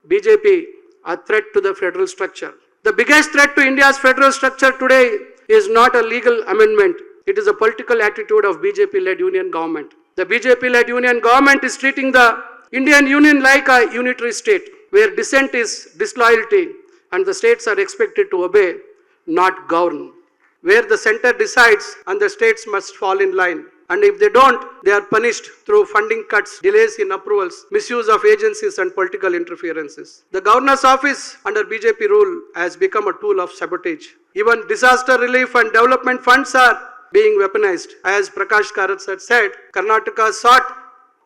BJP a threat to the federal structure. The biggest threat to India's federal structure today is not a legal amendment. It is a political attitude of BJP-led union government. The BJP-led union government is treating the Indian Union like a unitary state, where dissent is disloyalty and the states are expected to obey, not govern. Where the center decides and the states must fall in line. And if they don't, they are punished through funding cuts, delays in approvals, misuse of agencies and political interferences. The governor's office under BJP rule has become a tool of sabotage. Even disaster relief and development funds are being weaponized. As Prakash Karat said, Karnataka sought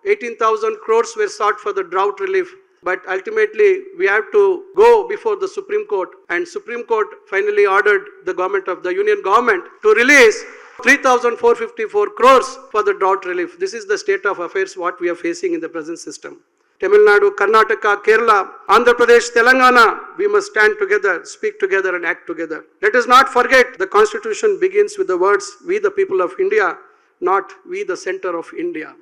18,000 crores were sought for the drought relief. But ultimately, we have to go before the Supreme Court. And Supreme Court finally ordered the government of the union government to release 3,454 crores for the drought relief. This is the state of affairs what we are facing in the present system. Tamil Nadu, Karnataka, Kerala, Andhra Pradesh, Telangana, we must stand together, speak together and act together. Let us not forget the Constitution begins with the words, we the people of India, not we the center of India.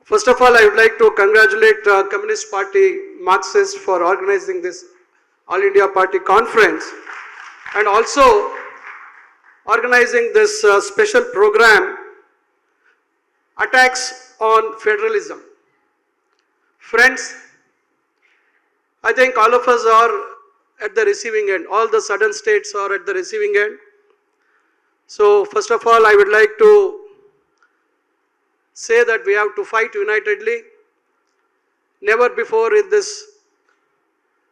First of all, I would like to congratulate Communist Party Marxists for organizing this All India Party conference and also organizing this special program, Attacks on Federalism. Friends, I think all of us are at the receiving end. All the southern states are at the receiving end. So first of all, I would like to say that we have to fight unitedly. Never before in this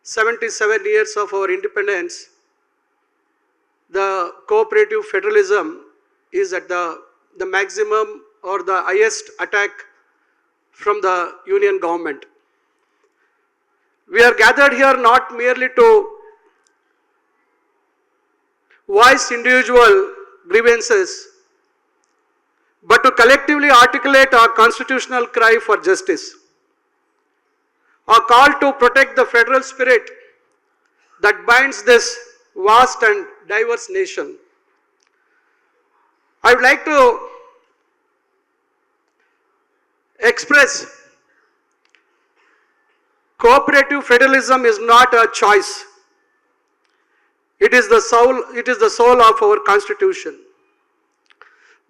77 years of our independence, the cooperative federalism is at the maximum or the highest attack from the union government. We are gathered here not merely to voice individual grievances, but to collectively articulate our constitutional cry for justice. Our call to protect the federal spirit that binds this vast and diverse nation. I would like to express cooperative federalism is not a choice. It is the soul of our constitution.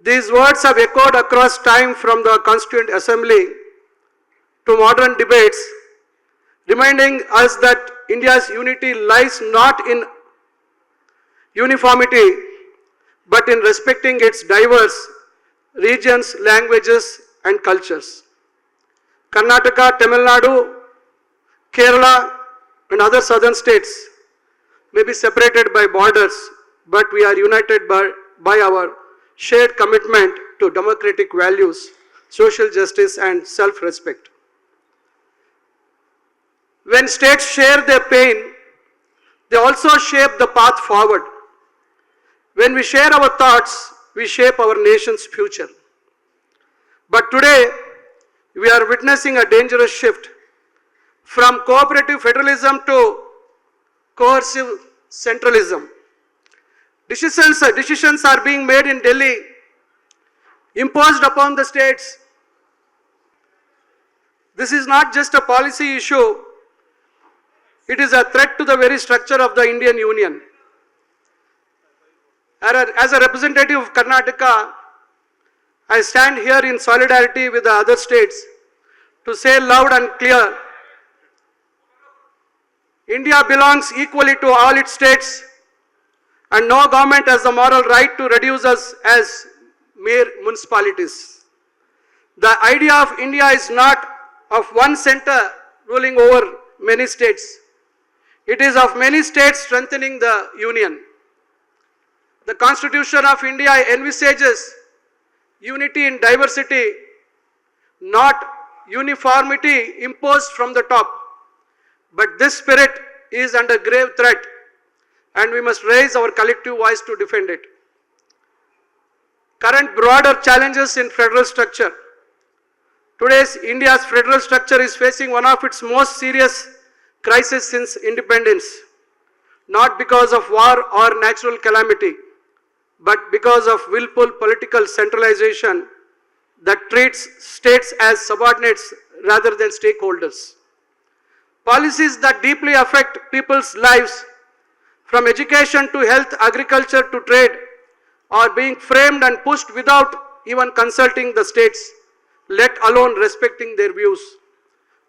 These words have echoed across time from the Constituent Assembly to modern debates, reminding us that India's unity lies not in uniformity, but in respecting its diverse regions, languages, and cultures. Karnataka, Tamil Nadu, Kerala, and other southern states may be separated by borders, but we are united by our shared commitment to democratic values, social justice, and self-respect. When states share their pain, they also shape the path forward. When we share our thoughts, we shape our nation's future. But today, we are witnessing a dangerous shift from cooperative federalism to coercive centralism. Decisions are being made in Delhi, imposed upon the states. This is not just a policy issue, it is a threat to the very structure of the Indian Union. As a representative of Karnataka, I stand here in solidarity with the other states to say loud and clear, India belongs equally to all its states, and no government has the moral right to reduce us as mere municipalities. The idea of India is not of one center ruling over many states. It is of many states strengthening the union. The Constitution of India envisages unity in diversity, not uniformity imposed from the top. But this spirit is under grave threat, and we must raise our collective voice to defend it. Current broader challenges in federal structure. Today's India's federal structure is facing one of its most serious crises since independence, not because of war or natural calamity, but because of willful political centralization that treats states as subordinates rather than stakeholders. Policies that deeply affect people's lives, from education to health, agriculture to trade, are being framed and pushed without even consulting the states, let alone respecting their views.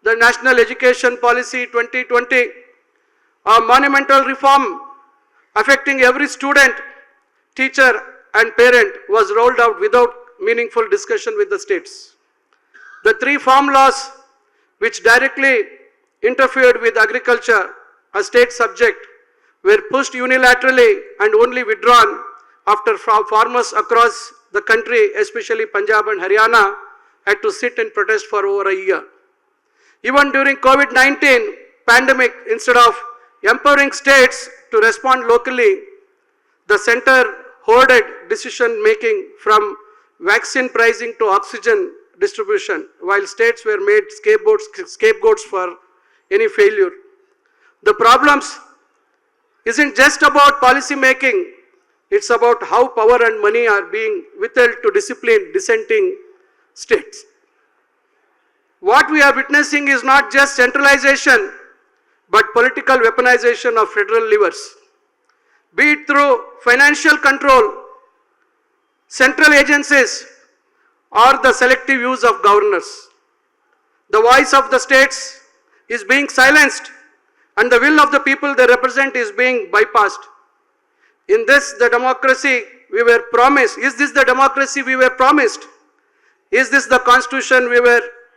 The National Education Policy 2020, a monumental reform affecting every student, teacher and parent, was rolled out without meaningful discussion with the states. The 3 farm laws, which directly interfered with agriculture, a state subject, were pushed unilaterally and only withdrawn after farmers across the country, especially Punjab and Haryana, had to sit and protest for over a year. Even during COVID-19 pandemic, instead of empowering states to respond locally, the center hoarded decision making from vaccine pricing to oxygen distribution, while states were made scapegoats for any failure. The problems isn't just about policy making, it's about how power and money are being withheld to discipline dissenting states. What we are witnessing is not just centralization, but political weaponization of federal levers, be it through financial control, central agencies, or the selective use of governors. The voice of the states is being silenced, and the will of the people they represent is being bypassed. In this, the democracy we were promised. Is this the democracy we were promised? Is this the constitution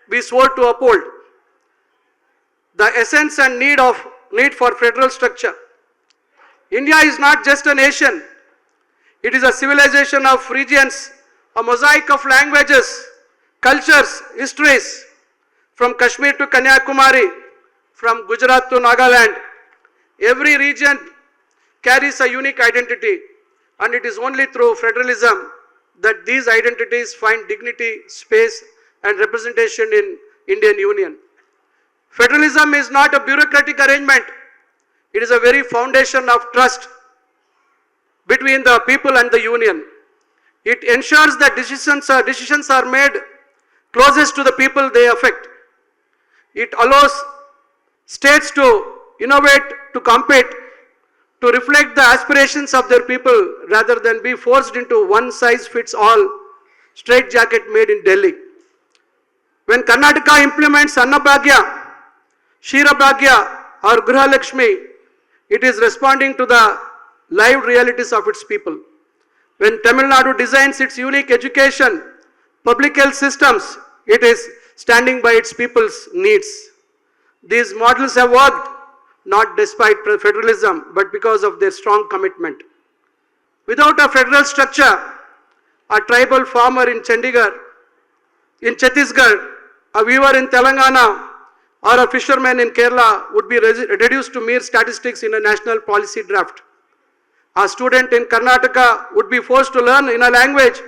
we swore to uphold? The essence and need for federal structure. India is not just a nation. It is a civilization of regions, a mosaic of languages, cultures, histories, from Kashmir to Kanyakumari, from Gujarat to Nagaland. Every region carries a unique identity, and it is only through federalism that these identities find dignity, space, and representation in Indian Union. Federalism is not a bureaucratic arrangement. It is a very foundation of trust between the people and the union. It ensures that decisions are made closest to the people they affect. It allows states to innovate, to compete, to reflect the aspirations of their people rather than be forced into one-size-fits-all straitjacket made in Delhi. When Karnataka implements Annabhagya, Kshirabhagya or Griha Lakshmi, it is responding to the live realities of its people. When Tamil Nadu designs its unique education, public health systems, it is standing by its people's needs. These models have worked, not despite federalism, but because of their strong commitment. Without a federal structure, a tribal farmer in Chandigarh, in Chhattisgarh, a weaver in Telangana, or a fisherman in Kerala would be reduced to mere statistics in a national policy draft. A student in Karnataka would be forced to learn in a language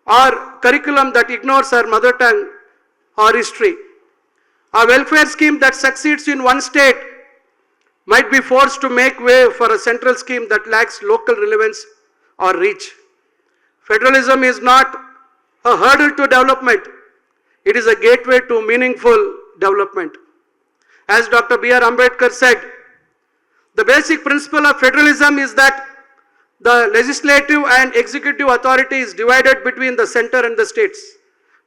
or curriculum that ignores her mother tongue or history. A welfare scheme that succeeds in one state might be forced to make way for a central scheme that lacks local relevance or reach. Federalism is not a hurdle to development. It is a gateway to meaningful development. As Dr. B.R. Ambedkar said, the basic principle of federalism is that the legislative and executive authority is divided between the center and the states,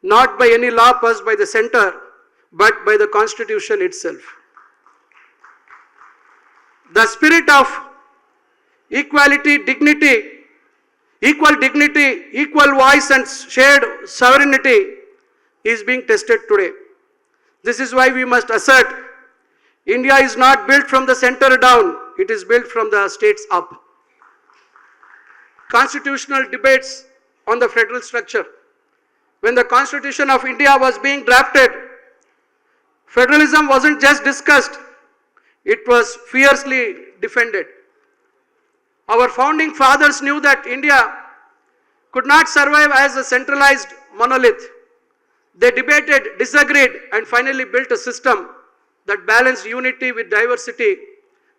not by any law passed by the center, but by the constitution itself. The spirit of equality, dignity, equal voice and shared sovereignty is being tested today. This is why we must assert India is not built from the center down, it is built from the states up. Constitutional debates on the federal structure. When the Constitution of India was being drafted, federalism wasn't just discussed, it was fiercely defended. Our founding fathers knew that India could not survive as a centralized monolith. They debated, disagreed, and finally built a system that balanced unity with diversity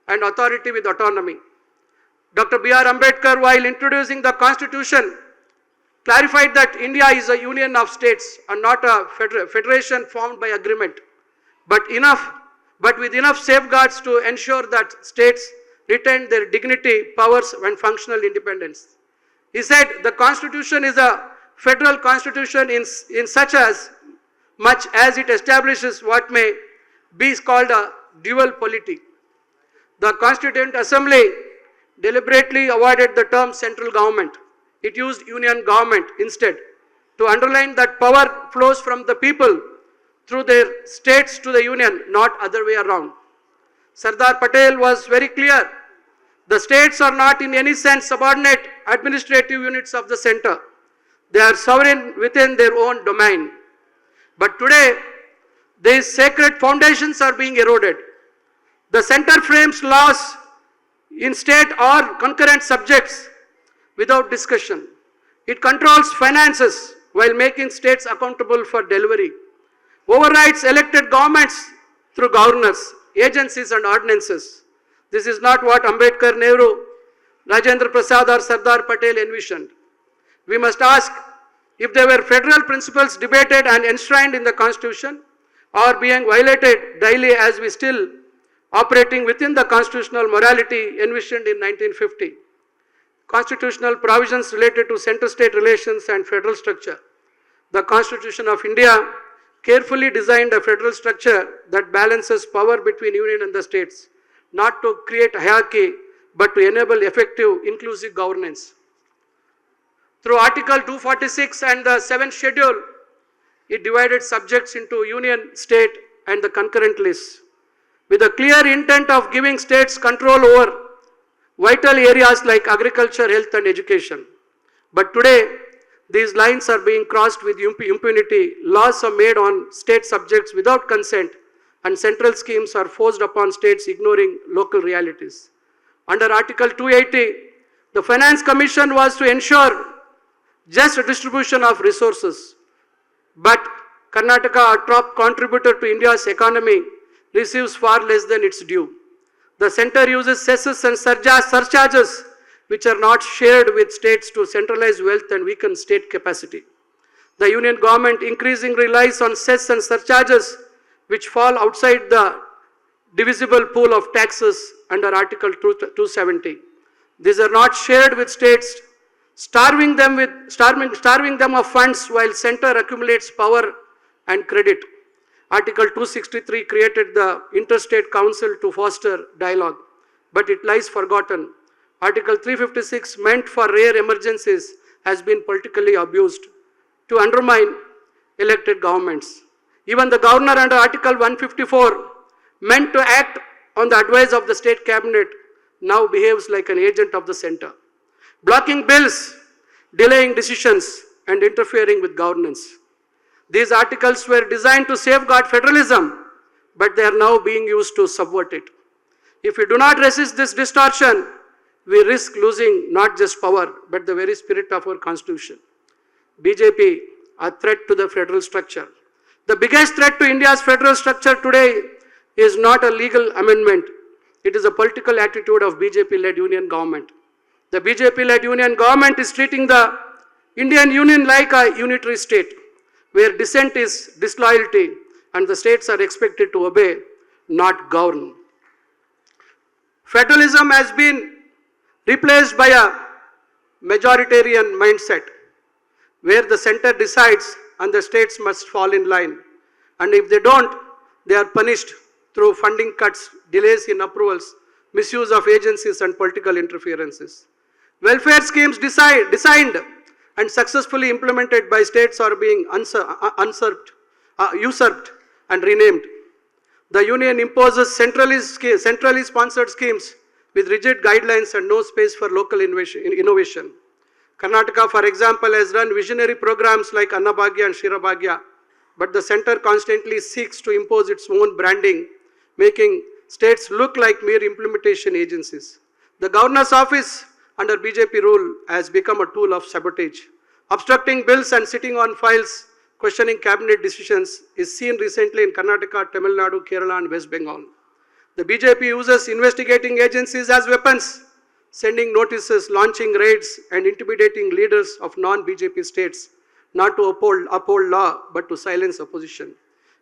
and authority with autonomy. Dr. B.R. Ambedkar, while introducing the Constitution, clarified that India is a union of states and not a federation formed by agreement, but with enough safeguards to ensure that states retain their dignity, powers, and functional independence. He said the constitution is a federal constitution in such as much as it establishes what may be called a dual polity. The Constituent Assembly deliberately avoided the term central government. It used union government instead to underline that power flows from the people through their states to the union, not other way around. Sardar Patel was very clear. The states are not in any sense subordinate administrative units of the center. They are sovereign within their own domain. But today, these sacred foundations are being eroded. The center frames laws in state or concurrent subjects without discussion. It controls finances while making states accountable for delivery. Overrides elected governments through governors, agencies and ordinances. This is not what Ambedkar, Nehru, Rajendra Prasad or Sardar Patel envisioned. We must ask if there were federal principles debated and enshrined in the Constitution or being violated daily as we still operating within the constitutional morality envisioned in 1950. Constitutional provisions related to center-state relations and federal structure. The Constitution of India carefully designed a federal structure that balances power between union and the states, not to create hierarchy, but to enable effective, inclusive governance. Through Article 246 and the 7th schedule, it divided subjects into union, state and the concurrent lists, with a clear intent of giving states control over vital areas like agriculture, health and education. But today, these lines are being crossed with impunity. Laws are made on state subjects without consent and central schemes are forced upon states ignoring local realities. Under Article 280, the Finance Commission was to ensure just distribution of resources. But Karnataka, a top contributor to India's economy, receives far less than its due. The center uses cesses and surcharges which are not shared with states to centralize wealth and weaken state capacity. The union government increasingly relies on cess and surcharges which fall outside the divisible pool of taxes under Article 270. These are not shared with states, starving them of funds while center accumulates power and credit. Article 263 created the Interstate Council to foster dialogue, but it lies forgotten. Article 356, meant for rare emergencies, has been politically abused to undermine elected governments. Even the governor under Article 154, meant to act on the advice of the state cabinet, now behaves like an agent of the center, blocking bills, delaying decisions, and interfering with governance. These articles were designed to safeguard federalism, but they are now being used to subvert it. If we do not resist this distortion, we risk losing not just power, but the very spirit of our constitution. BJP, a threat to the federal structure. The biggest threat to India's federal structure today is not a legal amendment. It is a political attitude of BJP-led union government. The BJP-led union government is treating the Indian Union like a unitary state, where dissent is disloyalty and the states are expected to obey, not govern. Federalism has been replaced by a majoritarian mindset, where the center decides and the states must fall in line. And if they don't, they are punished through funding cuts, delays in approvals, misuse of agencies and political interferences. Welfare schemes designed and successfully implemented by states are being usurped and renamed. The union imposes centrally sponsored schemes with rigid guidelines and no space for local innovation. Karnataka, for example, has run visionary programs like Annabhagya and Shirabhagya, but the center constantly seeks to impose its own branding, making states look like mere implementation agencies. The governor's office under BJP rule has become a tool of sabotage. Obstructing bills and sitting on files, questioning cabinet decisions is seen recently in Karnataka, Tamil Nadu, Kerala and West Bengal. The BJP uses investigating agencies as weapons sending notices, launching raids, and intimidating leaders of non-BJP states not to uphold law, but to silence opposition.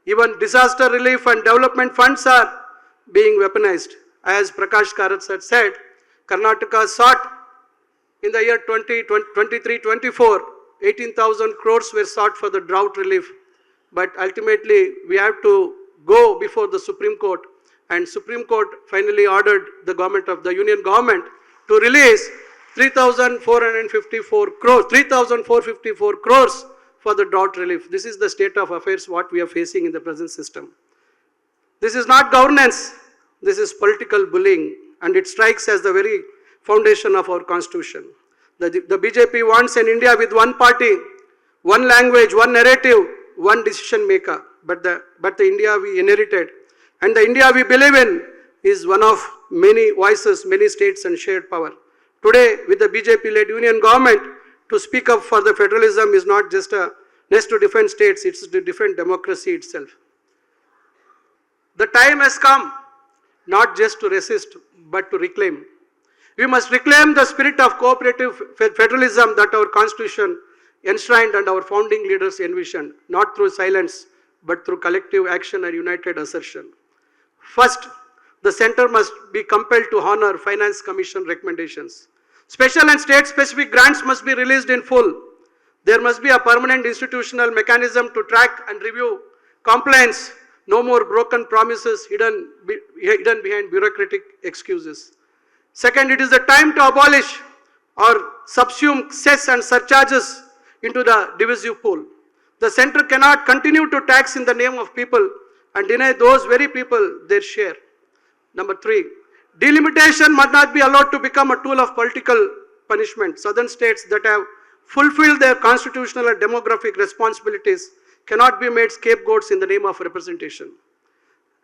Even disaster relief and development funds are being weaponized. As Prakash Karat had said, Karnataka sought in the year 2023-24, 18,000 crores were sought for the drought relief. But ultimately, we have to go before the Supreme Court, and Supreme Court finally ordered the government of the union government to release 3,454 crores for the drought relief. This is the state of affairs what we are facing in the present system. This is not governance, this is political bullying, and it strikes as the very foundation of our constitution. The BJP wants an India with one party, one language, one narrative, one decision maker. But the India we inherited and the India we believe in is one of many voices, many states and shared power. Today, with the BJP-led union government, to speak up for the federalism is not just a nest to defend states, it's to defend democracy itself. The time has come not just to resist, but to reclaim. We must reclaim the spirit of cooperative federalism that our constitution enshrined and our founding leaders envisioned, not through silence, but through collective action and united assertion. First, the center must be compelled to honor Finance Commission recommendations. Special and state-specific grants must be released in full. There must be a permanent institutional mechanism to track and review compliance. No more broken promises hidden behind bureaucratic excuses. Second, it is the time to abolish or subsume cess and surcharges into the divisive pool. The center cannot continue to tax in the name of people and deny those very people their share. Number three, delimitation must not be allowed to become a tool of political punishment. Southern states that have fulfilled their constitutional and demographic responsibilities cannot be made scapegoats in the name of representation.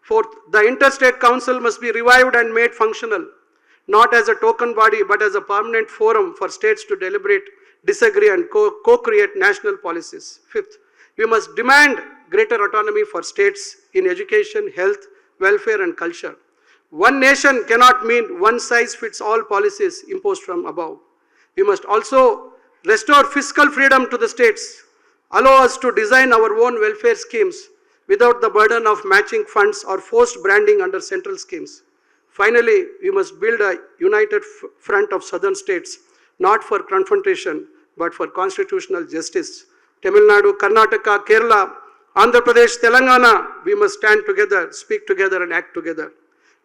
Fourth, the interstate council must be revived and made functional, not as a token body, but as a permanent forum for states to deliberate, disagree, and co-create national policies. Fifth, we must demand greater autonomy for states in education, health, welfare, and culture. One nation cannot mean one-size-fits-all policies imposed from above. We must also restore fiscal freedom to the states, allow us to design our own welfare schemes without the burden of matching funds or forced branding under central schemes. Finally, we must build a united front of southern states, not for confrontation, but for constitutional justice. Tamil Nadu, Karnataka, Kerala, Andhra Pradesh, Telangana, we must stand together, speak together, and act together.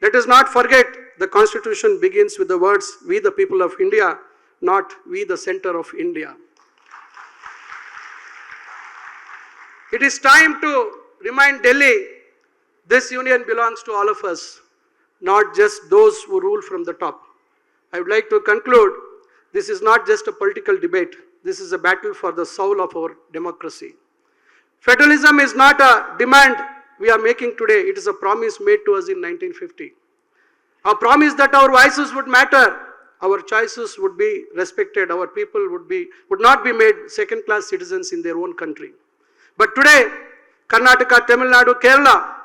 Let us not forget the constitution begins with the words, "We the people of India," not "We the center of India." It is time to remind Delhi, this union belongs to all of us, not just those who rule from the top. I would like to conclude, this is not just a political debate, this is a battle for the soul of our democracy. Federalism is not a demand we are making today, it is a promise made to us in 1950. A promise that our voices would matter, our choices would be respected, our people would not be made second-class citizens in their own country. But today, Karnataka, Tamil Nadu, Kerala,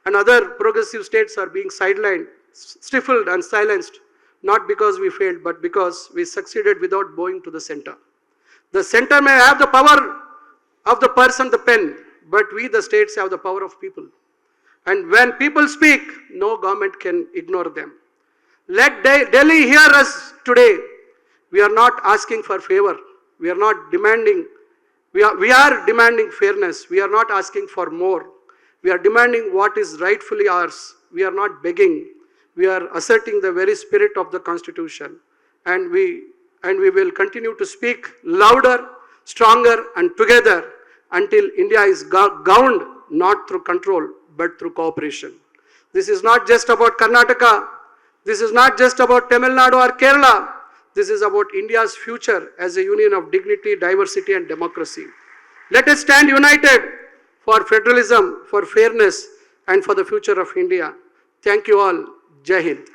and other progressive states are being sidelined, stifled and silenced, not because we failed, but because we succeeded without bowing to the center. The center may have the power of the purse and the pen, but we, the states, have the power of people. And when people speak, no government can ignore them. Let Delhi hear us today. We are not asking for favor. We are not demanding. We are demanding fairness. We are not asking for more. We are demanding what is rightfully ours. We are not begging. We are asserting the very spirit of the Constitution. And we will continue to speak louder, stronger, and together until India is governed not through control, but through cooperation. This is not just about Karnataka. This is not just about Tamil Nadu or Kerala. This is about India's future as a union of dignity, diversity, and democracy. Let us stand united for federalism, for fairness, and for the future of India. Thank you all. Jai Hind.